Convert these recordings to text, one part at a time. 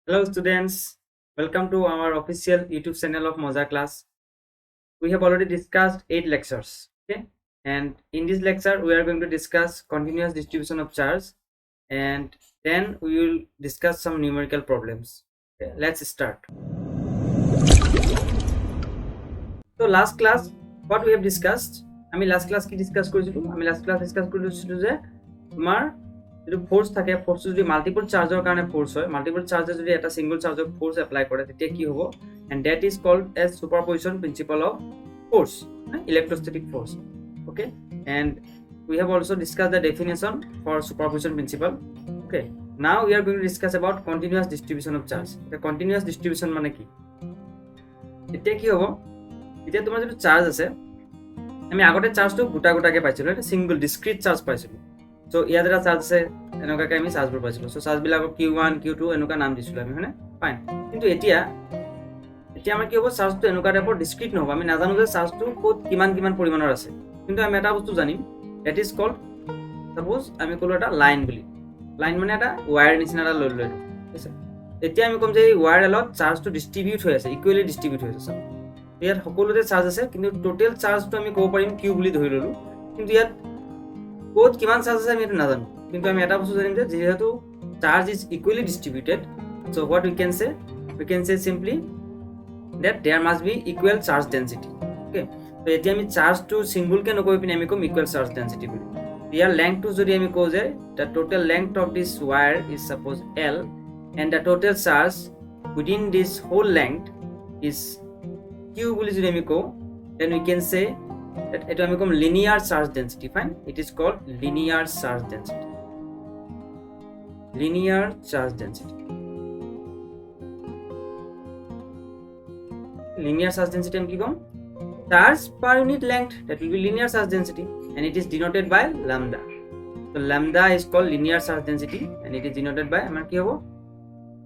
Hello students, welcome to our official YouTube channel of Moza class. We have already discussed 8 lectures, okay? And in this lecture we are going to discuss continuous distribution of charge, and then we will discuss some numerical problems. Okay, let's start. So last class what we have discussed, আমি last class কি discuss কৰিছিলো, আমি last class discuss কৰিছিলো যে তোমাৰ যেটো force থাকে, force যদি মাল্টিপল চাৰ্জৰ কাৰণে ফোৰ্স হয়, মাল্টিপল চাৰ্জে যদি এটা সিঙ্গল চাৰ্জক ফোৰ্স এপ্লাই কৰে তেতিয়া কি হ'ব, and that is called as superposition principle of force, electrostatic force. Okay, and we have also discussed the definition for superposition principle. Okay, now we are going to discuss about continuous distribution of charge. The continuous distribution মানে কি, এতিয়া কি হ'ব, এতিয়া তোমাৰ যেটো charge আছে, আমি আগতে চার্জটো গোটা গোটাকে পাইছিলো, এটা সিঙ্গল ডিসক্রিট চার্জ পাইছিলো। সো ইয়াত এটা চার্জ আছে, এনেকুৱাকৈ আমি চাৰ্জবোৰ পাইছিলোঁ। চ' চাৰ্জবিলাকক Q1 Q2 এনেকুৱা নাম দিছিলোঁ আমি, হয়নে? ফাইন। কিন্তু এতিয়া আমাৰ কি হ'ব, চাৰ্জটো এনেকুৱা টাইপৰ ডিসক্ৰিট নহ'ব। আমি নাজানো যে চাৰ্জটো ক'ত কিমান কিমান পৰিমাণৰ আছে, কিন্তু আমি এটা বস্তু জানিম, দ্যাট ইজ কল্ড, সাপোজ আমি ক'লো এটা লাইন বুলি। লাইন মানে এটা ৱায়াৰ নিচিনা এটা লৈ ল'লো, ঠিক আছে? এতিয়া আমি ক'ম যে এই ৱায়াৰডালত চাৰ্জটো ডিস্ট্ৰিবিউট হৈ আছে, ইকুৱেলি ডিস্ট্ৰিবিউট হৈ আছে। ইয়াত সকলোতে চাৰ্জ আছে, কিন্তু টোটেল চাৰ্জটো আমি ক'ব পাৰিম কিউ বুলি ধৰি ল'লো। কিন্তু ইয়াত ক'ত কিমান চাৰ্জ আছে আমি এইটো নাজানো, কিন্তু আমি এটা বস্তু জানিম যে যেহেতু charge is equally distributed, so' what we can say simply that there must be equal charge density. Okay, তো এতিয়া আমি চাৰ্জটো সিঙ্গলকে নকৈ পিনে আমি কম ইকুৱেল চাৰ্জ ডেন্সিটি বুলি। ইয়াৰ লেংথটো যদি আমি কওঁ যে the total length of this wire is suppose L and the total charge within this whole length is Q বুলি যদি আমি কওঁ, then we can say that এটো আমি কম linear charge density. Fine, it is called linear charge density. Linear charge density. Linear charge density আমি কি কম, charge per unit length, that will be linear charge density, and it is denoted by lambda. So lambda is called linear charge density and it is denoted by আমাৰ কি হ'ব,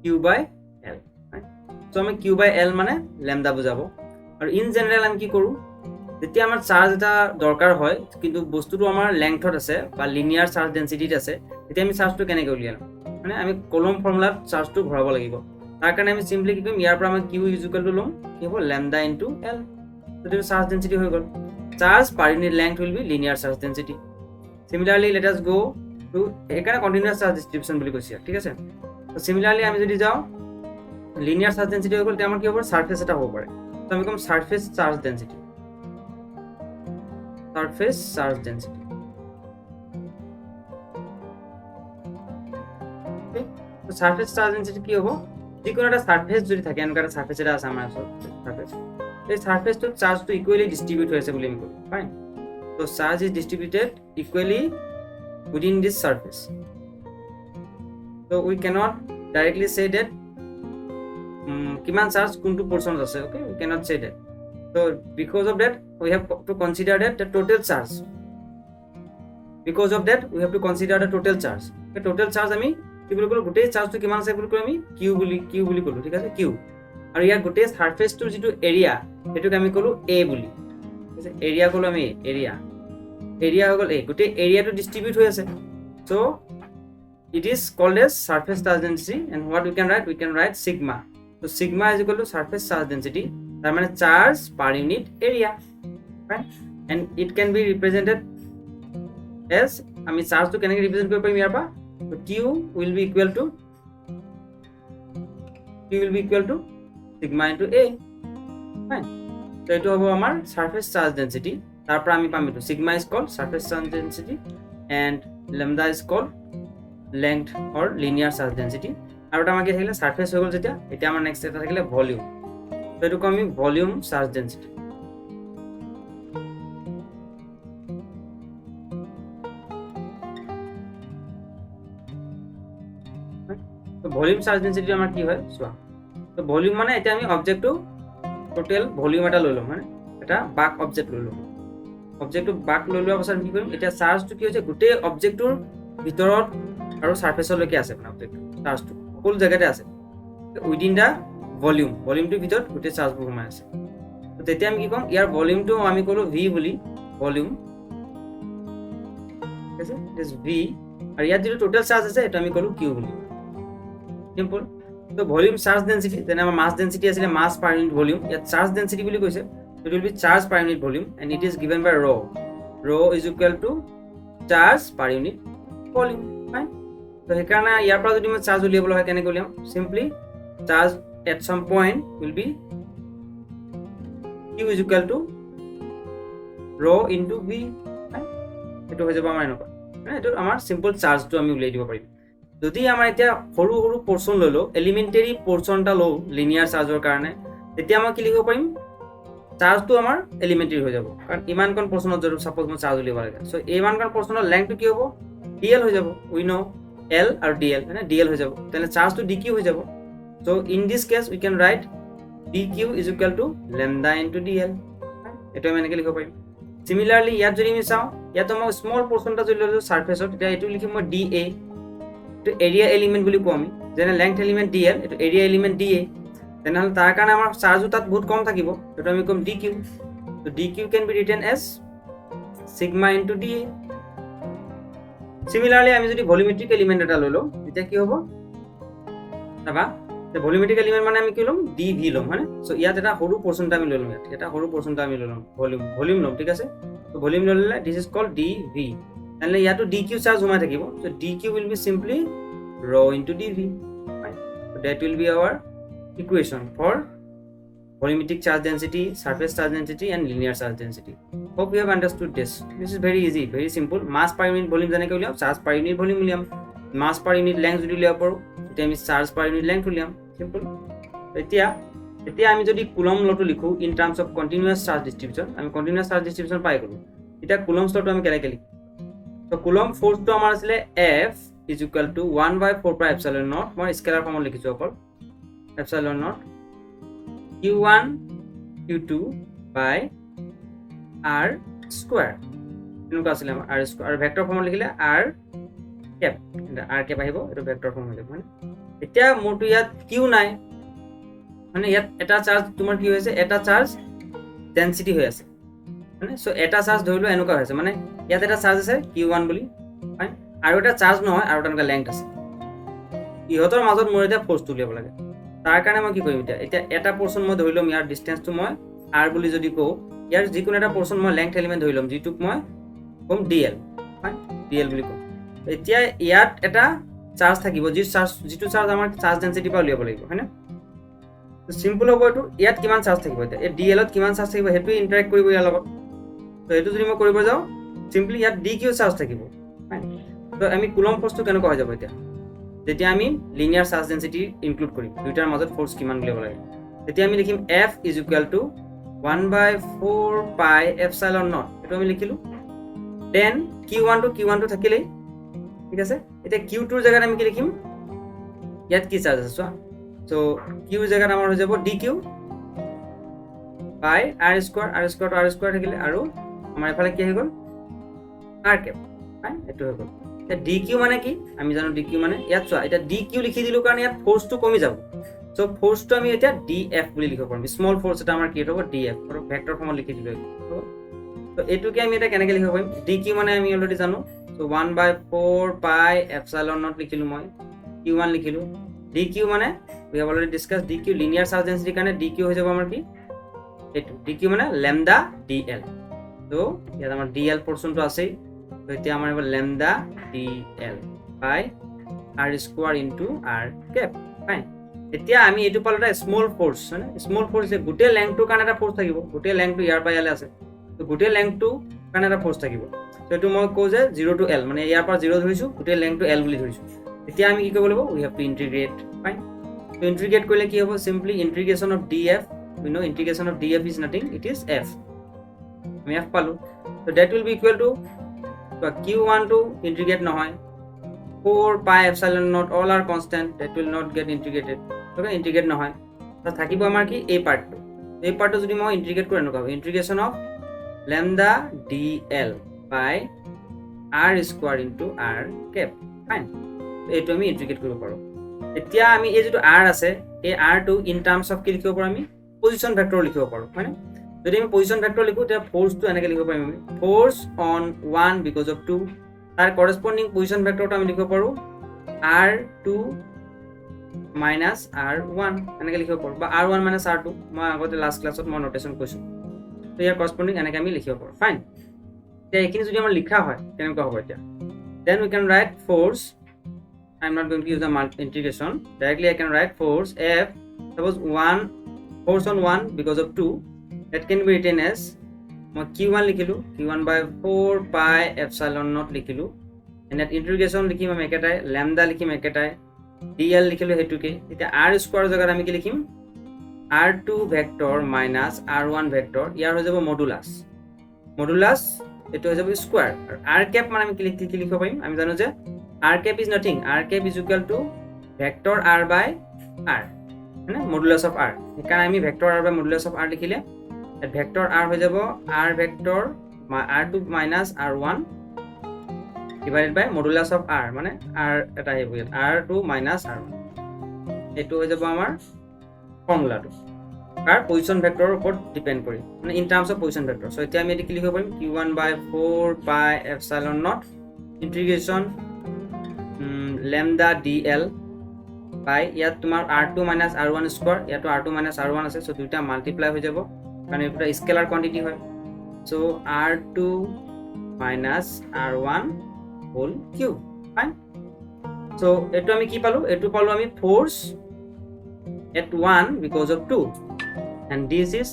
Q by L. So আমি Q by L মানে lambda বুজাব। আৰু in general আমি কি কৰোঁ, যেতিয়া আমাৰ চাৰ্জ এটা দৰকাৰ হয় কিন্তু বস্তুটো আমাৰ লেংথত আছে বা লিনিয়াৰ চাৰ্জ ডেন্সিটিত আছে, তেতিয়া আমি চাৰ্জটো কেনেকৈ উলিয়াম, মানে আমি কলম ফৰ্মুলাত চাৰ্জটো ভৰাব লাগিব। তাৰ কাৰণে আমি সিম্পলি কি কৰিম, ইয়াৰ পৰা আমি Q ইজ ইকুৱেল টু ল'ম, কি হ'ব, lambda into L, সেইটো চাৰ্জ ডেন্সিটি হৈ গ'ল। Charge per unit length will be linear charge density. Similarly let us go to, সেইকাৰণে কণ্টিনিউৱাছ চাৰ্জ ডিস্ট্ৰিবিউশ্যন বুলি কৈছে, ঠিক আছে? তো সিমিলাৰলি আমি যদি যাওঁ, লিনিয়াৰ চাৰ্জ ডেন্সিটি হৈ গ'ল, তেতিয়া আমাৰ কি হ'ব, সাৰফেস এটা হ'ব পাৰে। তো আমি come surface charge density, surface charge density. তো সাৰফেস চাৰ্জ ডেন্সিটি কি হ'ব, যিকোনো এটা সাৰফেস যদি থাকে, এনেকুৱা এটা সাৰফেস এটা আছে আমাৰ ওচৰত সাৰফেস, এই সাৰফেসটো চাৰ্জটো ইকুৱেলি ডিস্ট্ৰিবিউট হৈ আছে বুলি আমি ক'ম। ফাইন, তো charge is distributed equally within this surface. So we cannot directly say that কিমান চাৰ্জ কোনটো পোর্শনত আছে, okay, we cannot say that. So because of that we have to consider that the total charge, because of that we have to consider the total charge. The total charge আমি কি বুলি ক'লো, গোটেই চাৰ্জটো কিমান আছে বুলি কৈ আমি কিউ বুলি ক'লো, ঠিক আছে, কিউ। আৰু ইয়াৰ গোটেই সাৰফেসটোৰ যিটো এৰিয়া, সেইটোক আমি ক'লো এ বুলি, ঠিক আছে? এৰিয়া ক'লো আমি, এৰিয়া হৈ গ'ল এ, গোটেই এৰিয়াটো ডিস্ট্ৰিবিউট হৈ আছে। So it is called as surface charge density, and what we can write sigma. So sigma is equal to surface charge density, তার মানে charge per unit area. Right, and it can be represented as, আমি চার্জটো কেনেকৈ represent কৰিব পাৰিম ইয়াৰ পৰা, so Q will be equal to sigma into A. Fine, so এইটো হ'ব আমাৰ surface charge density। তাৰ পৰা আমি পাম এইটো sigma is called surface charge density and lambda is called length or linear charge density। আৰু এটা আমাৰ কি থাকিলে, সাৰফেস হৈ গ'ল যেতিয়া, এতিয়া আমাৰ নেক্সট এটা থাকিলে ভলিউম, তো এইটোক আমি ভলিউম চাৰ্জ ডেন্সিটি। তো ভলিউম চাৰ্জ ডেন্সিটি আমাৰ কি হয় চোৱা, তো ভলিউম মানে এতিয়া আমি অবজেক্টটো টোটেল ভলিউম এটা লৈ ল'ম, মানে এটা বাক অবজেক্ট লৈ ল'ম। অবজেক্টটো বাক লৈ লোৱাৰ পাছত কি কৰিম, এতিয়া চাৰ্জটো কি হৈছে, গোটেই অবজেক্টটোৰ ভিতৰত আৰু সাৰফেসলৈকে আছে, মানে অবজেক্টটো চাৰ্জটো সকলো জেগাতে আছে, উইদিন দা ভলিউমটোৰ ভিতৰত গোটেই চাৰ্জবোৰ সোমাই আছে। তো তেতিয়া আমি কি ক'ম, ইয়াৰ ভলিউমটো আমি ক'লো ভি বুলি, ভলিউম, ঠিক আছে, ইট ইজ ভি। আৰু ইয়াত যিটো টোটেল চাৰ্জ আছে সেইটো আমি ক'লো কিউ বুলি, সিম্পল। তো ভলিউম চাৰ্জ ডেন্সিটি যেনে আমাৰ মাছ ডেন্সিটি আছিলে মাছ পাৰ ইউনিট ভলিউম ইয়াত চাৰ্জ ডেন্সিটি বুলি কৈছে it will be charge per unit volume and it is given by rho is equal to charge per unit volume fine তো সেইকাৰণে ইয়াৰ পৰা যদি মই চাৰ্জ উলিয়াবলৈ হয় কেনেকৈ উলিয়াম simply charge at sum point will be q is equal to rho into v এটো হৈ যাব আমাৰ এনেকুৱা এটো আমাৰ সিম্পল চাৰ্জটো আমি উলিয়াই দিব পাৰিম যদি আমাৰ এতিয়া সৰু সৰু পোৰশন ললো এলিমেন্টাৰী পোৰশনটা লো লিনিয়াৰ চাৰ্জৰ কাৰণে তেতিয়া মই কি লিখিব পাৰিম চাৰ্জটো আমাৰ এলিমেন্টাৰী হৈ যাব কাৰণ ইমানকন পোৰশনত যদি সাপোজ মই চাৰ্জ উলিয়াব লাগে সো ইমানকন পোৰশনৰ লেংথটো কি হ'ব dl হৈ যাব উই নো l আৰু dl মানে dl হৈ যাব তেনে চাৰ্জটো dq হৈ যাব so in this case we can write dq is equal to lambda into dl এটো আমি এনেকৈ লিখিব পাৰিম সিমিলাৰলি ইয়াত যদি আমি চাওঁ ইয়াত মই স্মল পোৰশনটা যদি ললো সাৰফেসত এটা এটো লিখিম মই dA to area element বুলি কম যেনে length element dl এটো area element da তেনেহলে তাৰ কাৰণে আমাৰ চাৰ্জও তাত বহুত কম থাকিব এটো আমি কম dq so dq can be written as sigma into da similarly আমি যদি ভলিউমেট্ৰিক এলিমেন্ট এটা ললো তেতিয়া কি হ'ব চাবা তে ভলিউমেট্ৰিক এলিমেন্ট মানে আমি কি লম dv লম মানে সো ইয়াত এটা সৰু পোৰশনটা আমি ললো ইয়াত এটা সৰু পোৰশনটা আমি ললো ভলিউম লম ঠিক আছে তো ভলিউম ললে this is called dv and yato dq charge homa thakibo so dq will be simply rho into dv right so that will be our equation for volumetric charge density surface charge density and linear charge density hope you have understood this is very easy very simple mass per unit volume jane ke uliam charge per unit volume uliam mass per unit length jodi uliam paru eta ami charge per unit length uliam simple etia ami jodi coulomb law to likhu in terms of continuous charge distribution ami continuous charge distribution pai koru eta coulomb law to ami kela keli so coulomb force to amar asile f is equal to 1 by 4 pi epsilon naught moi scalar form likhichu okol epsilon naught q1 q2 by r square enuka asile amar r square ar vector form likhile r cap ahibo eto vector form hoye mane etia motu yat q nai মানে ইয়াত এটা charge তোমার কি হয়েছে এটা charge density হৈ আছে মানে সো এটা চার্জ ধৰিলো এনেকুৱা হৈছে মানে ইয়াত এটা চাৰ্জ আছে q1 বুলি ফাইন আৰু এটা চাৰ্জ নহয় আৰু এটা লেংথ আছে ইহতৰ মাজত মোৰ এটা ফোৰ্স তুলিব লাগে তাৰ কাৰণে মই কি কৰিম এতিয়া এটা পোৰশন মই ধৰিলম ইয়াৰ ডিসটেন্সটো মই r বুলি যদি কও ইয়াৰ যিকোনো এটা পোৰশন মই লেংথ এলিমেন্ট ধৰিলম যিটোক মই কম dl ফাইন dl বুলি কম এতিয়া ইয়াত এটা চার্জ থাকিব যিটো চার্জ আমাৰ চার্জ ডেন্সিটি পা উলিয়াব লাগিব হয়নে সিম্পল হ'ব এটো ইয়াত কিমান চার্জ থাকিব এটা এই dl ত কিমান চার্জ থাকিব হেতু ইন্টাৰেক্ট কৰিব ইয়াৰ লগত তো এটো যদি মই কৰিব যাও সিম্পলি ইয়াত dq চার্জ থাকিব ফাইন তো আমি কুলম্ব ফোর্সটো কেনেকৈ হৈ যাব এতিয়া যেতিয়া আমি লিনিয়াৰ চাৰ্জ ডেন্সিটি ইনক্লুড কৰিম দুইটাৰ মাজত ফোর্স কিমান উলিয়াব লাগে তেতিয়া আমি লিখিম f is equal to 1 by 4 pi epsilon naught এটো আমি লিখিলো দেন q1 to থাকিলে ঠিক আছে এটা q2 ৰ জায়গাত আমি কি লিখিম ইয়াত কি চাৰ্জ আছে so q জায়গাত আমাৰ হৈ যাব dq by r square থাকিলে আৰু আমাৰ এফালে কি হৈ গল r cap ফাইন এটো হৈ গল এটা dq মানে কি আমি জানো dq মানে ইয়াত চোৱা এটা dq লিখি দিলো কাৰণ ইয়াত ফোৰ্সটো কমি যাব সো ফোৰ্সটো আমি এটা df বুলি লিখিব পাৰিম স্মল ফোৰ্স এটা আমাৰ কি হ'ব df আৰু ভেক্টৰ ফৰ্মত লিখি দিলো তো এটোকে আমি এটা কেনেকৈ লিখিব পাৰিম dq মানে আমি অলৰেডি জানো so 1 by 4 pi epsilon naught লিখিলো মই q1 লিখিলো dq মানে we have already discussed dq linear charge density কাৰণে dq হৈ যাব আমাৰ কি এটো dq মানে lambda dl তো ইয়াত আমাৰ dl পোৰশনটো আছে তো এতিয়া আমাৰ হ'ব lambda dl by r square into r cap fine এতিয়া আমি এটো পালটা স্মল ফোর্স মানে স্মল ফোর্স যে গুটে লেংথটো কাৰণে এটা ফোৰ্স থাকিব গুটে লেংথটো ইয়াৰ পৰা ইয়ালে আছে তো গুটে লেংথটো কাৰণে এটা ফোর্স থাকিব তো এটো মই কও যে 0 to l মানে ইয়াৰ পৰা 0 ধৰিছো গুটে লেংথটো l বুলি ধৰিছো এতিয়া আমি কি কৰিব লাগিব we have to integrate fine to integrate korle ki hobo simply integration of df we know integration of df is nothing it is f ami f palu so that will be equal to q1 to integrate nohoy 4 pi epsilon naught all are constant that will not get integrated okay integrate nohoy ta thakibo amar ki a part to jodi moi integrate kore nokabo integration of lambda dl by r square into r cap fine eto ami integrate koribo paro এতিয়া আমি এই যেটো r আছে এই r টো in terms of কি লিখিব পাৰো আমি পজিশন ভেক্টৰ লিখিব পাৰো মানে যদি আমি পজিশন ভেক্টৰ লিখো তে ফোৰ্স টো এনেকৈ লিখিব পাৰিম আমি ফোৰ্স অন 1 বিকজ অফ 2 তাৰ কৰেসপন্ডিং পজিশন ভেক্টৰটো আমি লিখিব পাৰো r2 minus r1 এনেকৈ লিখিব পাৰোঁ বা r1 minus r2 মই আগতে লাষ্ট ক্লাছত মই নোটেশ্যন কৈছোঁ তো ইয়াৰ কৰস্পণ্ডিং এনেকৈ আমি লিখিব পাৰোঁ ফাইন এতিয়া এইখিনি যদি আমাৰ লিখা হয় কেনেকুৱা হ'ব এতিয়া then we can write force I'm not going to use the integration directly I can write force F suppose 1 force on 1 because of 2 that can be written as মই q1 লিখিলোঁ q1 by 4 pi epsilon naught লিখিলোঁ and that integration লিখিম আমি একেটাই lambda লিখিম একেটাই dl লিখিলোঁ হেতুকে এতিয়া r square জেগাত আমি কি লিখিম r2 vector minus r1 vector ইয়াৰ হৈ যাব মডুলাস এটো হৈ যাব স্কয়াৰ আৰু r cap মানে আমি কি লিখিব পাৰিম আমি জানো যে r cap is nothing r cap is equal to vector r by r মানে মডুলাস অফ r সেইকাৰণে আমি vector r by modulus of r লিখিলে ভেক্টৰ r হৈ যাব r vector r2 minus r1 divided by modulus of r মানে r এটা আহিব ইয়াত r2 minus r1 এটো হৈ যাব আমাৰ ফৰ্মুলাটো কাৰ পজিশন ভেক্টৰৰ ওপৰত ডিপেন্ড কৰি মানে in terms of position vector so এতিয়া আমি এটো কি লিখিব পাৰিম q1 by 4 pi epsilon naught integration lambda dl by ইয়াত তোমাৰ r2 minus r1 স্কয়াৰ ইয়াতো r2 minus r1 আছে সো দুটা মাল্টিপ্লাই হৈ যাব কাৰণ এটা স্কেলাৰ কোয়ান্টিটি হয় so r2 minus r1 whole cube fine so eto ami ki palu ami force at 1 because of 2 and this is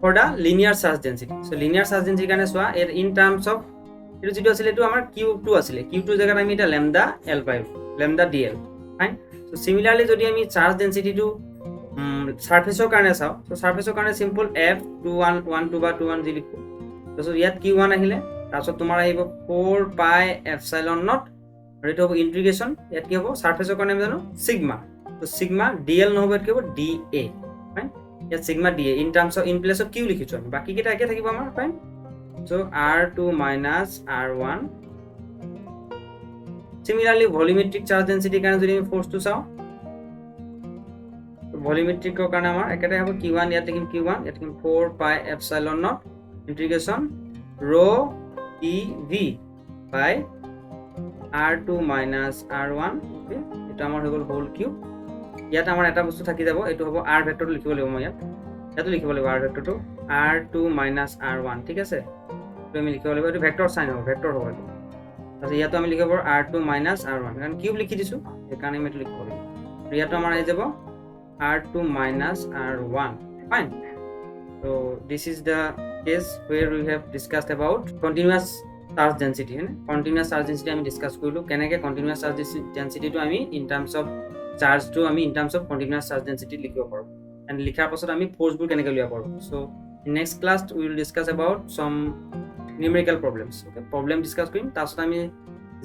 for the linear charge density so linear charge density kane swa in terms of eto jitu asile eto amar q2 asile q2 jaga ami eta lambda l by lambda dl fine so similarly jodi ami charge density to surface or karone sao so surface or karone simple f21 12 ba 21 ji likho so yat q1 ahile তাৰছত তোমাৰ আহিব 4 pi epsilon naught আৰু এটো হ'ব ইন্টিগ্ৰেশন ইয়াত কি হ'ব সাৰফেসৰ কাৰণে আমি জানো সিগমা তো সিগমা dl নহব কি হ'ব da ফাইন ইয়াত sigma da in terms of in place of q লিখিছো আমি বাকি কিটা একে থাকিব আমাৰ fine so r2 minus r1 similarly volumetric charge density কাৰণে যদি আমি ফোৰ্সটো চাও ভলিউমেট্ৰিকৰ কাৰণে আমাৰ একেটাই হ'ব q1 ইয়াত লিখিম q1 ইয়াত লিখিম 4 pi epsilon naught integration rho ev by r2 minus r1 okay এটা আমাৰ হৈ গল হোল কিউব ইয়াত আমাৰ এটা বস্তু থাকি যাব এটো হ'ব r ভেক্টৰ লিখিব লাগিব মই ইয়াতো লিখিব লাগিব r ভেক্টৰটো r2 minus r1 ঠিক আছে তো আমি লিখিব লাগিব এটো ভেক্টৰ সাইন হ'ব ভেক্টৰ হ'ব তাৰপিছত ইয়াতো আমি লিখিব r2 minus r1 কাৰণ কিউব লিখি দিছো সেইকাৰণে আমি এটো লিখিব লাগিব ইয়াতো আমাৰ আহি যাব r2 minus r1 fine so this is the case where we have discussed about continuous charge density continuous charge density আমি ডিসকাস কৰিলো কেনেকৈ continuous charge density to আমি in terms of charge to আমি in terms of continuous charge density লিখিব পাৰো and লিখাৰ পাছত আমি ফোৰ্স বোৰ কেনেকৈ লিখিব পাৰো so in next class we will discuss about some numerical problems okay problem discuss কৰিম তাৰছত আমি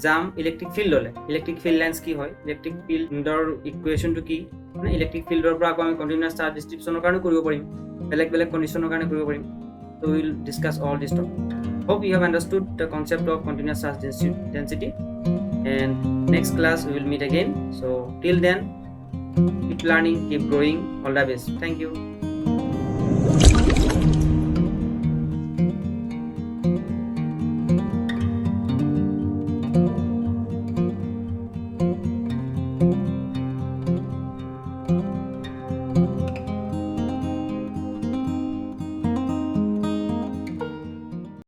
যাম ইলেক্ট্ৰিক ফিল্ড হলে ইলেক্ট্ৰিক ফিল্ড লাইন্স কি হয় ইলেক্ট্ৰিক ফিল্ডৰ ইকুৱেশন টু কি মানে ইলেক্ট্ৰিক ফিল্ডৰ পৰা আমি continuous charge distribution কাৰণে কৰিব পাৰিম বেলেগ কন্ডিশনৰ কাৰণে কৰিব পাৰিম so we will discuss all this topic hope you have understood the concept of continuous charge density and next class we will meet again so till then keep learning keep growing all the best thank you